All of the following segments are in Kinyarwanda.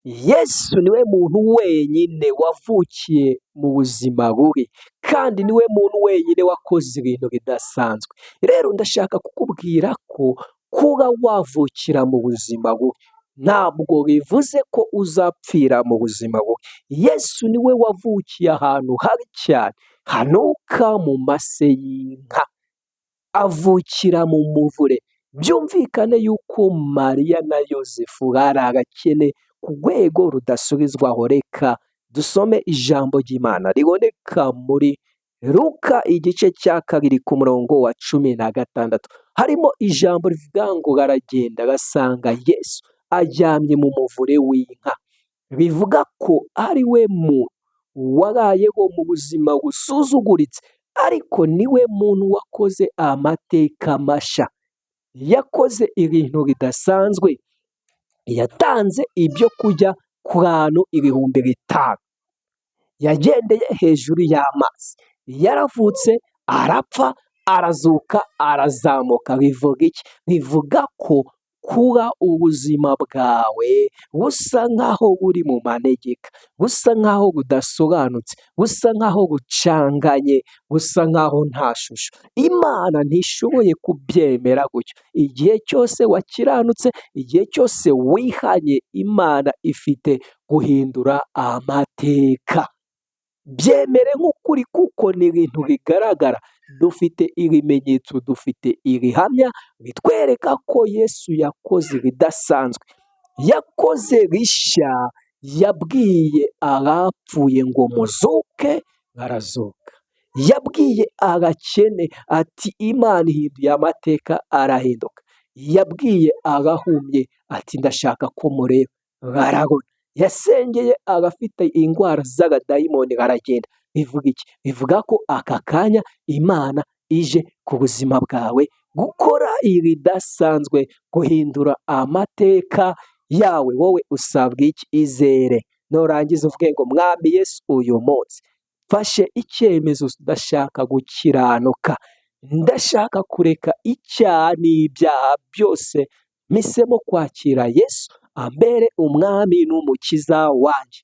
Yesu niwe muntu wenyine wavukiye mu buzima bubi kandi niwe muntu wenyine wakoze ibintu bidasanzwe. Rero ndashaka kukubwira ko kuba wavukira mu buzima bubi ntabwo bivuze ko uzapfira mu buzima bubi. Yesu niwe wavukiye ahantu habi cyane hanuka mu mase y'inka, avukira mu muvure. Byumvikane yuko Mariya na Yosefu bari abakene ku rwego rudasubizwaho. Reka dusome ijambo ry'Imana riboneka muri Luka igice cya 2 ku murongo wa 16. Harimo ijambo rivuga ngo baragenda basanga Yesu aryamye mu muvure w'inka. Bivuga ko ari we muntu wabayeho mu buzima busuzuguritse, ariko niwe muntu wakoze amateka mashya. Yakoze ibintu bidasanzwe, yatanze ibyo kurya ku bantu 5,000. Yagendeye hejuru y'amazi, yaravutse, arapfa, arazuka, arazamuka. Bivuga iki? Bivuga ko kuba ubuzima bwawe busa nk'aho buri mu manegeka, busa nk'aho budasobanutse, busa nk'aho bucanganye, busa nk'aho nta shusho, Imana ntishoboye kubyemera gutyo. Igihe cyose wakiranutse, igihe cyose wihanye, Imana ifite guhindura amateka. Byemere nk'ukuri kuko ni ibintu bigaragara. Dufite ibimenyetso, dufite ibihamya bitwereka ko Yesu yakoze ibidasanzwe, yakoze bishya. Yabwiye abapfuye ngo muzuke, barazuka. Yabwiye abakene ati Imana ihinduye amateka, arahinduka. Yabwiye abahumye ati ndashaka ko mureba, barabona. Yasengeye abafite indwara z'abadayimoni, baragenda. Bivuga iki? Bivuga ko aka kanya Imana ije ku buzima bwawe gukora ibidasanzwe, guhindura amateka yawe. Wowe usabwa iki? Izere. Nurangiza uvuge ngo Mwami Yesu, uyu munsi mfashe icyemezo, ndashaka gukiranuka, ndashaka kureka icyaha n'ibyaha byose, mpisemo kwakira Yesu ambere umwami n'umukiza wanjye.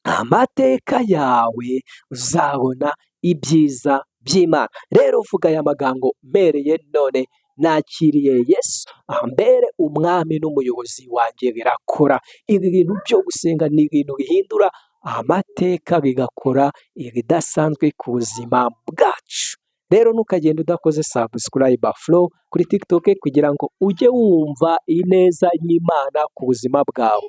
Amateka yawe uzabona ibyiza by'Imana. Rero vuga aya magambo: mpereye none nakiriye Yesu ambere umwami n'umuyobozi wanjye. Birakora. Ibi bintu byo gusenga ni ibintu bihindura amateka, bigakora ibidasanzwe ku buzima bwacu. Rero ntukagenda udakoze subscribe Flow kuri TikTok kugira ngo ujye wumva ineza y'Imana ku buzima bwawe.